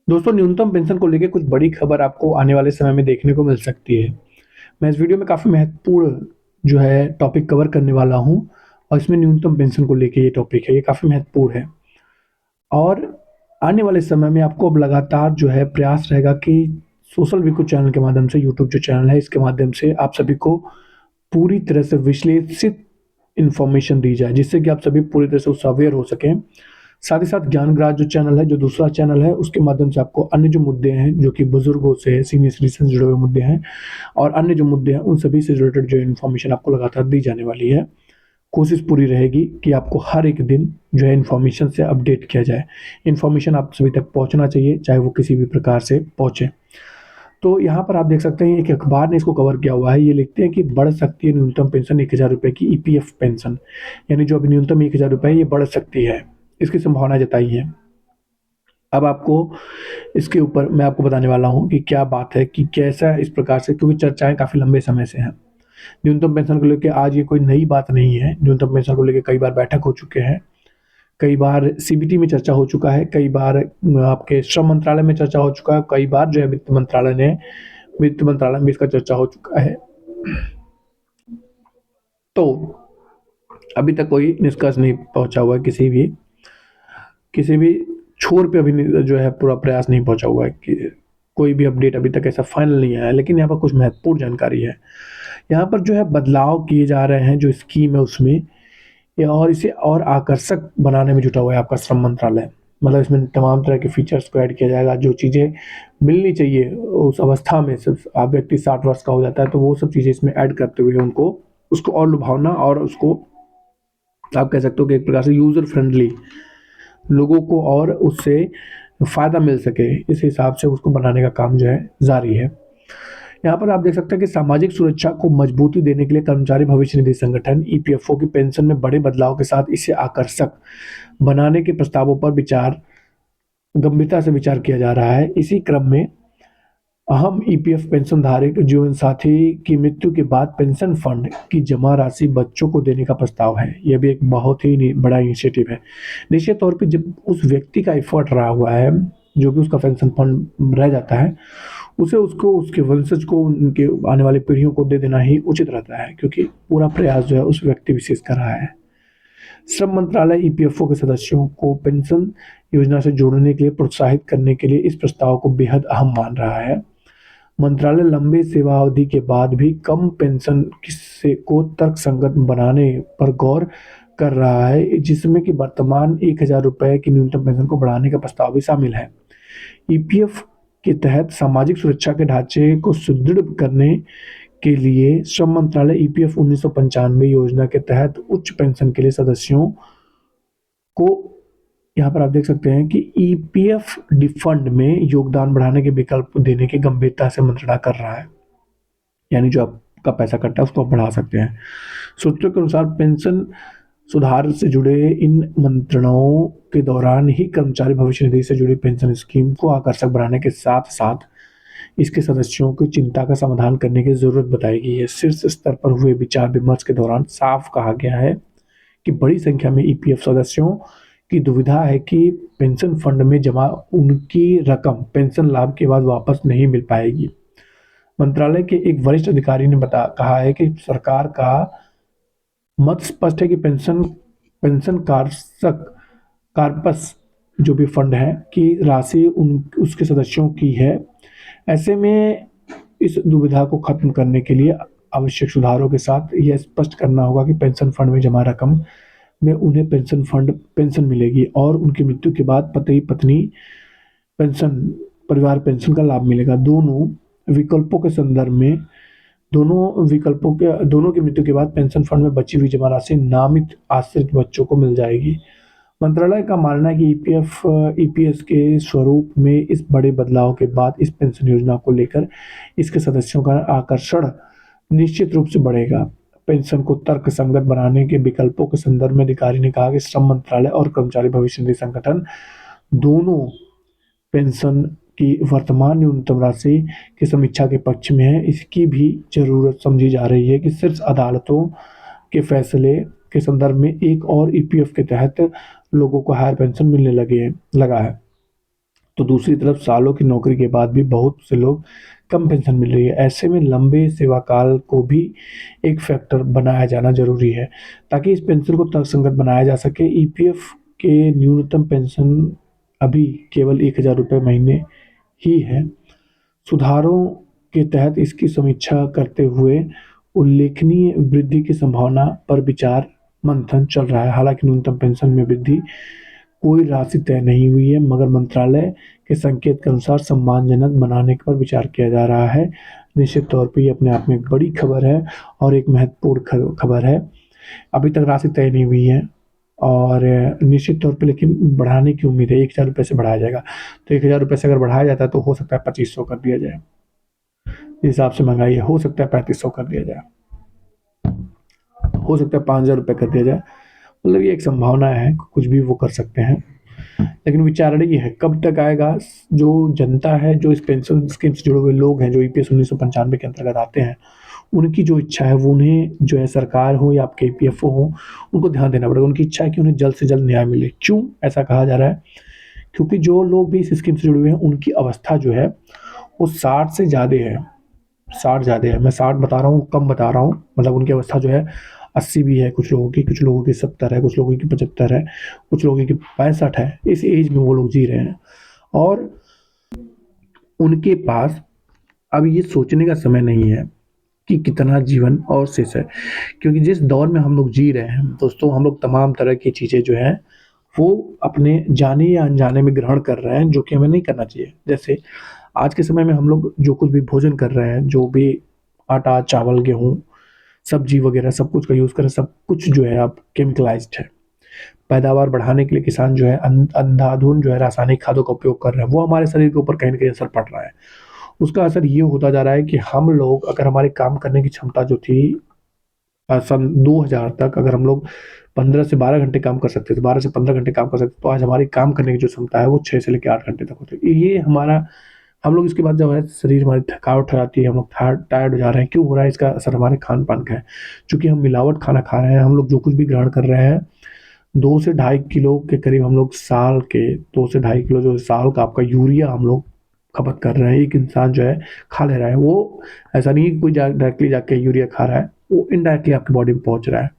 दोस्तों, न्यूनतम पेंशन को लेके कुछ बड़ी खबर आपको आने वाले समय में देखने को मिल सकती है। मैं इस वीडियो में काफ़ी महत्वपूर्ण जो है टॉपिक कवर करने वाला हूँ और इसमें न्यूनतम पेंशन को लेके ये टॉपिक है, ये काफ़ी महत्वपूर्ण है। और आने वाले समय में आपको अब लगातार जो है प्रयास रहेगा कि सोशल वीकू चैनल के माध्यम से, यूट्यूब जो चैनल है इसके माध्यम से आप सभी को पूरी तरह से विश्लेषित इन्फॉर्मेशन दी जाए, जिससे कि आप सभी पूरी तरह से उससे अवेयर हो सकें। साथ ही साथ ज्ञानग्राह जो चैनल है, जो दूसरा चैनल है, उसके माध्यम से आपको अन्य जो मुद्दे हैं, जो कि बुजुर्गों से, सीनियर सिटीजन से जुड़े हुए मुद्दे हैं और अन्य जो मुद्दे हैं, उन सभी से रिलेटेड जो इन्फॉर्मेशन आपको लगातार दी जाने वाली है। कोशिश पूरी रहेगी कि आपको हर एक दिन जो है इन्फॉर्मेशन से अपडेट किया जाए। इन्फॉर्मेशन आप सभी तक पहुंचना चाहिए, चाहे वो किसी भी प्रकार से पहुंचे। तो यहाँ पर आप देख सकते हैं, एक अखबार ने इसको कवर किया हुआ है। ये लिखते हैं कि बढ़ सकती है न्यूनतम पेंशन 1,000 रुपये की ईपीएफ पेंशन, यानी जो अभी न्यूनतम 1,000 रुपये है, ये बढ़ सकती है, इसकी संभावना जताई है। अब आपको इसके ऊपर मैं आपको बताने वाला हूँ कि क्या बात है, कि कैसा इस प्रकार से, क्योंकि चर्चाएं काफ़ी लंबे समय से हैं न्यूनतम पेंशन को लेकर। आज ये कोई नई बात नहीं है। न्यूनतम पेंशन को लेकर कई बार बैठक हो चुके हैं, कई बार सीबीटी में चर्चा हो चुका है, कई बार आपके श्रम मंत्रालय में चर्चा हो चुका है, कई बार जो है वित्त मंत्रालय में इसका चर्चा हो चुका है। तो अभी तक कोई निष्कर्ष नहीं पहुंचा हुआ है, किसी भी छोर पे अभी जो है पूरा प्रयास नहीं पहुंचा हुआ है, कि कोई भी अपडेट अभी तक ऐसा फाइनल नहीं आया है। लेकिन यहाँ पर कुछ महत्वपूर्ण जानकारी है। यहाँ पर जो है बदलाव किए जा रहे हैं, जो स्कीम है उसमें, और इसे और आकर्षक बनाने में जुटा हुआ है आपका श्रम मंत्रालय। मतलब इसमें तमाम तरह के फीचर्स को ऐड किया जाएगा, जो चीज़ें मिलनी चाहिए उस अवस्था में। सिर्फ आप व्यक्ति 60 वर्ष का हो जाता है तो वो सब चीज़ें इसमें ऐड करते हुए उनको उसको और लुभावना, और उसको आप कह सकते हो कि एक प्रकार से यूज़र फ्रेंडली, लोगों को और उससे फ़ायदा मिल सके, इस हिसाब से उसको बनाने का काम जो है जारी है। यहाँ पर आप देख सकते हैं कि सामाजिक सुरक्षा को मजबूती देने के लिए कर्मचारी भविष्य निधि संगठन ईपीएफओ की पेंशन में बड़े बदलाव के साथ इसे आकर्षक बनाने के प्रस्तावों पर गंभीरता से विचार किया जा रहा है। इसी क्रम में अहम ईपीएफ पेंशन धारक जीवन साथी की मृत्यु के बाद पेंशन फंड की जमा राशि बच्चों को देने का प्रस्ताव है। यह भी एक बहुत ही बड़ा इनिशिएटिव है। निश्चित तौर पे जब उस व्यक्ति का एफर्ट रहा हुआ है, जो कि उसका पेंशन फंड रह जाता है, उसे उसको उसके वंशज को, उनके आने वाली पीढ़ियों को दे देना ही उचित रहता है, क्योंकि पूरा प्रयास जो है उस व्यक्ति विशेष का रहा है। श्रम मंत्रालय ईपीएफओ के सदस्यों को पेंशन योजना से जोड़ने के लिए प्रोत्साहित करने के लिए इस प्रस्ताव को बेहद अहम मान रहा है। मंत्रालय लंबे सेवावधि के बाद भी कम पेंशन किस्से को तर्कसंगत बनाने पर गौर कर रहा है, जिसमें कि वर्तमान 1,000 रुपये की न्यूनतम पेंशन को बढ़ाने का प्रस्ताव भी शामिल है। ईपीएफ के तहत सामाजिक सुरक्षा के ढांचे को सुदृढ़ करने के लिए श्रम मंत्रालय ईपीएफ 1995 योजना के तहत उच्च पेंशन के लिए सदस्यों को, यहाँ पर आप देख सकते हैं कि ईपीएफ फंड में योगदान बढ़ाने के विकल्प देने की गंभीरता से मंत्रणा कर रहा है। यानी जो आपका पैसा कटता है उसको आप बढ़ा सकते हैं। सूत्रों के अनुसार पेंशन सुधार से जुड़े इन मंत्रणाओं के दौरान ही कर्मचारी भविष्य निधि से जुड़ी पेंशन स्कीम को आकर्षक बनाने के साथ साथ इसके सदस्यों की चिंता का समाधान करने की जरूरत बताई गई है। शीर्ष स्तर पर हुए विचार विमर्श के दौरान साफ कहा गया है कि बड़ी संख्या में ईपीएफ सदस्यों की दुविधा है कि पेंशन फंड में जमा उनकी रकम पेंशन लाभ के बाद वापस नहीं मिल पाएगी। मंत्रालय के एक वरिष्ठ अधिकारी ने कहा है कि सरकार का मत स्पष्ट है कि पेंशन कार्पस जो भी फंड है की राशि उसके सदस्यों की है। ऐसे में इस दुविधा को खत्म करने के लिए आवश्यक सुधारों के साथ यह स्पष्ट करना होगा कि पेंशन फंड में जमा रकम में उन्हें पेंशन मिलेगी और उनकी मृत्यु के बाद पति पत्नी पेंशन, परिवार पेंशन का लाभ मिलेगा। विकल्पों के संदर्भ में दोनों की मृत्यु के बाद पेंशन फंड में बची हुई जमा राशि नामित आश्रित बच्चों को मिल जाएगी। मंत्रालय का मानना है कि ईपीएस के स्वरूप में इस बड़े बदलाव के बाद इस पेंशन योजना को लेकर इसके सदस्यों का आकर्षण निश्चित रूप से बढ़ेगा। पेंशन को तर्कसंगत बनाने के विकल्पों के संदर्भ में अधिकारी ने कहा कि श्रम मंत्रालय और कर्मचारी भविष्य निधि संगठन दोनों पेंशन की वर्तमान न्यूनतम राशि की समीक्षा के पक्ष में है। इसकी भी जरूरत समझी जा रही है कि शीर्ष अदालतों के फैसले के संदर्भ में एक और ईपीएफ के तहत लोगों को हायर पेंशन मिलने लगा है। तो दूसरी तरफ सालों की नौकरी के बाद भी बहुत से लोग कम पेंशन मिल रही है। ऐसे में लंबे सेवा काल को भी एक फैक्टर बनाया जाना ज़रूरी है, ताकि इस पेंशन को तर्कसंगत बनाया जा सके। ईपीएफ के न्यूनतम पेंशन अभी केवल 1,000 रुपये महीने ही है। सुधारों के तहत इसकी समीक्षा करते हुए उल्लेखनीय वृद्धि की संभावना पर विचार मंथन चल रहा है। हालांकि न्यूनतम पेंशन में वृद्धि कोई राशि तय नहीं हुई है, मगर मंत्रालय के संकेत के अनुसार सम्मानजनक बनाने पर विचार किया जा रहा है। निश्चित तौर पे ये अपने आप में एक बड़ी खबर है और एक महत्वपूर्ण खबर है। अभी तक राशि तय नहीं हुई है और निश्चित तौर पे लेकिन बढ़ाने की उम्मीद है। 1,000 रुपये से बढ़ाया जाएगा, तो 1,000 रुपये से अगर बढ़ाया जाता है तो हो सकता है 2,500 कर दिया जाए। इस हिसाब से महंगाई है, हो सकता है 3,500 कर दिया जाए, हो सकता है 5,000 रुपये कर दिया जाए। मतलब ये एक संभावना है, कुछ भी वो कर सकते हैं। लेकिन विचार ये है कब तक आएगा। जो जनता है, जो इस पेंशन स्कीम से जुड़े हुए लोग हैं, जो ईपीएस 1995 के अंतर्गत आते हैं, उनकी जो इच्छा है वो उन्हें जो है सरकार हो या आपके ईपीएफओ हो, उनको ध्यान देना पड़ेगा। उनकी इच्छा है कि उन्हें जल्द से जल्द न्याय मिले। क्यों ऐसा कहा जा रहा है? क्योंकि जो लोग भी इस स्कीम से जुड़े हुए हैं उनकी अवस्था जो है वो 60 से ज़्यादा है। 60 ज़्यादा है, मैं 60 बता रहा हूँ, कम बता रहा हूँ। मतलब उनकी अवस्था जो है 80 भी है, कुछ लोगों की 70 है, कुछ लोगों की 75 है, कुछ लोगों की 65 है। इस एज में वो लोग जी रहे हैं और उनके पास अब ये सोचने का समय नहीं है कि कितना जीवन और शेष है। क्योंकि जिस दौर में हम लोग जी रहे हैं दोस्तों, हम लोग तमाम तरह की चीज़ें जो हैं वो अपने जाने या अनजाने में ग्रहण कर रहे हैं, जो कि हमें नहीं करना चाहिए। जैसे आज के समय में हम लोग जो कुछ भी भोजन कर रहे हैं, जो भी आटा, चावल, गेहूँ, सब्जी वगैरह सब कुछ का यूज़ कर रहे हैं, सब कुछ जो है अब केमिकलाइज्ड है। पैदावार बढ़ाने के लिए किसान जो है अंधाधुंध जो है रासायनिक खादों का उपयोग कर रहे हैं। वो हमारे शरीर के ऊपर कहीं न कहीं असर पड़ रहा है। उसका असर ये होता जा रहा है कि हम लोग अगर हमारी काम करने की क्षमता जो थी सन 2000 तक, अगर हम लोग 15 से 12 घंटे काम कर सकते थे, 12 से 15 घंटे काम कर सकते, तो आज हमारी काम करने की जो क्षमता है वो 6 से लेके 8 घंटे तक होती है। ये हमारा हम लोग इसके बाद जब है शरीर हमारी थकावट हो जाती है, हम लोग टायर्ड हो जा रहे हैं। क्यों हो रहा है? इसका असर हमारे खान-पान का है। चूँकि हम मिलावट खाना खा रहे हैं, हम लोग जो कुछ भी ग्रहण कर रहे हैं, 2 से ढाई किलो के करीब हम लोग साल के 2 से ढाई किलो जो साल का आपका यूरिया हम लोग खपत कर रहे हैं। एक इंसान जो है खा ले रहा है। वो ऐसा नहीं है कि कोई डायरेक्टली जाके यूरिया खा रहा है, वो इनडायरेक्टली आपकी बॉडी में पहुँच रहा है।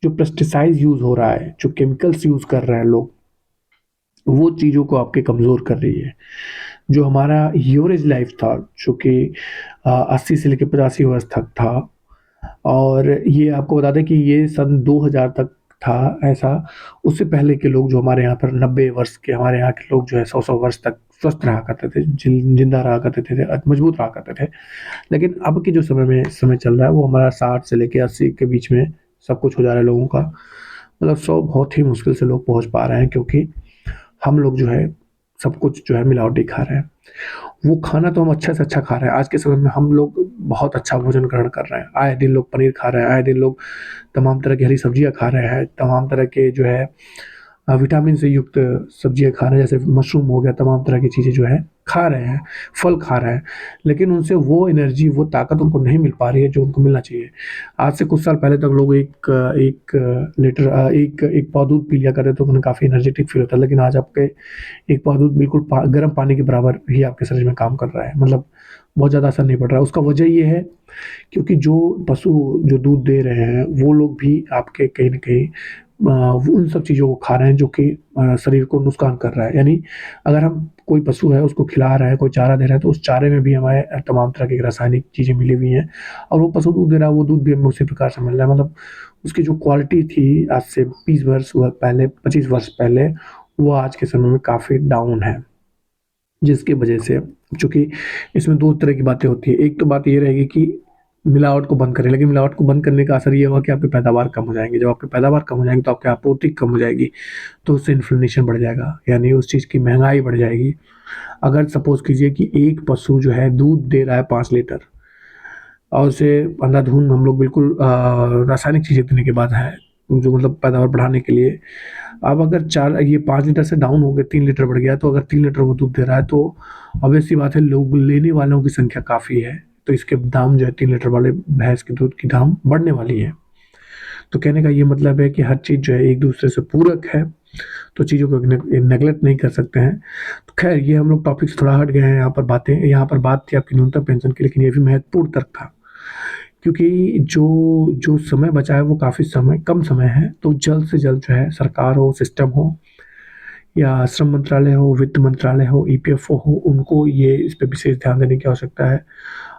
जो पेस्टिसाइड यूज़ हो रहा है, जो केमिकल्स यूज़ कर रहे हैं लोग, वो चीज़ों को आपके कमज़ोर कर रही है। जो हमारा एवरेज लाइफ था, जो कि 80 से लेके 85 वर्ष तक था, और ये आपको बता दें कि ये सन 2000 तक था ऐसा। उससे पहले के लोग जो हमारे यहाँ पर 90 वर्ष के, हमारे यहाँ के लोग जो है 100-100 वर्ष तक स्वस्थ रहा करते थे, जिंदा रहा करते थे, मजबूत रहा करते थे। लेकिन अब के जो समय चल रहा है वो हमारा 60 से लेके 80 के बीच में सब कुछ हो जा रहा है लोगों का। मतलब 100 बहुत ही मुश्किल से लोग पहुँच पा रहे हैं, क्योंकि हम लोग जो है सब कुछ जो है मिलावटी खा रहे हैं। वो खाना तो हम अच्छा से अच्छा खा रहे हैं। आज के समय में हम लोग बहुत अच्छा भोजन ग्रहण कर रहे हैं। आए दिन लोग पनीर खा रहे हैं, आए दिन लोग तमाम तरह की हरी सब्जियाँ खा रहे हैं, तमाम तरह के जो है विटामिन से युक्त सब्जियाँ खा रहे हैं, जैसे मशरूम हो गया, तमाम तरह की चीज़ें जो है खा रहे हैं, फल खा रहे हैं। लेकिन उनसे वो एनर्जी, वो ताकत उनको नहीं मिल पा रही है जो उनको मिलना चाहिए। आज से कुछ साल पहले तक लोग एक लीटर एक पाव दूध पी लिया करते तो उन्हें काफ़ी एनर्जेटिक फ़ील होता है। लेकिन आज आपके एक पाव दूध बिल्कुल गर्म पानी के बराबर ही आपके शरीर में काम कर रहा है। मतलब बहुत ज़्यादा असर नहीं पड़ रहा है। उसका वजह ये है क्योंकि जो पशु जो दूध दे रहे हैं वो लोग भी आपके कहीं न कहीं उन सब चीज़ों को खा रहे हैं जो कि शरीर को नुकसान कर रहा है। यानी अगर हम कोई पशु है उसको खिला रहे हैं, कोई चारा दे रहा है, तो उस चारे में भी हमारे तमाम तरह की रासायनिक चीज़ें मिली हुई हैं, और वो पशु दूध दे रहा है, वो दूध भी हमें उसी प्रकार से मिल रहा है। मतलब उसकी जो क्वालिटी थी आज से 20 वर्ष पहले, 25 वर्ष पहले, वो आज के समय में काफ़ी डाउन है। जिसकी वजह से, चूँकि इसमें 2 तरह की बातें होती हैं। एक तो बात ये रहेगी कि मिलावट को बंद करें, लेकिन मिलावट को बंद करने का असर ये होगा कि आपकी पैदावार कम हो जाएँगी। जब आपकी पैदावार कम हो जाएँगी तो आपकी आपूर्ति कम हो जाएगी, तो उससे इन्फ्लेशन बढ़ जाएगा, यानी उस चीज़ की महँगाई बढ़ जाएगी। अगर सपोज़ कीजिए कि एक पशु जो है दूध दे रहा है 5 लीटर, और उसे अंधाधुंध हम लोग बिल्कुल रासायनिक चीज़ें देने के बाद है, जो मतलब पैदावार बढ़ाने के लिए। अब अगर 4 ये 5 लीटर से डाउन हो गए, 3 लीटर बढ़ गया, तो अगर 3 लीटर वो दूध दे रहा है तो ऑब्वियस सी बात है लोग लेने वालों की संख्या काफ़ी है, तो इसके दाम जो है 3 लीटर वाले भैंस के दूध की दाम बढ़ने वाली है। तो कहने का ये मतलब है कि हर चीज़ जो है एक दूसरे से पूरक है। तो चीज़ों को नेगलेक्ट नहीं कर सकते हैं। तो खैर ये हम लोग टॉपिक से थोड़ा हट गए हैं, यहाँ पर बात थी आपकी न्यूनतम पेंशन की, लेकिन ये भी महत्वपूर्ण तर्क था। क्योंकि जो समय बचा है वो काफ़ी कम समय है, तो जल्द से जल्द जो है सरकार हो, सिस्टम हो या श्रम मंत्रालय हो, वित्त मंत्रालय हो, ईपीएफओ हो, उनको ये इस पे विशेष ध्यान देने की आवश्यकता है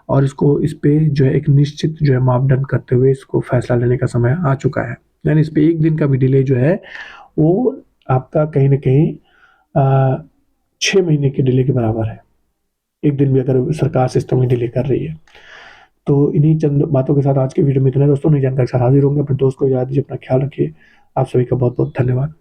और इस पे जो है एक निश्चित जो है मापदंड करते हुए इसको फैसला लेने का समय आ चुका है। यानी इस पे 1 दिन का भी डिले जो है वो आपका कहीं न कहीं 6 महीने के डिले के बराबर है। 1 दिन भी अगर सरकार सिस्टम में डिले कर रही है। तो इन्हीं चंद बातों के साथ आज की वीडियो में इतना है दोस्तों। नई जानकारी के साथ हाज़िर होंगे। अपने दोस्त को इजाज़त दीजिए, अपना ख़्याल रखिए। आप सभी का बहुत-बहुत धन्यवाद।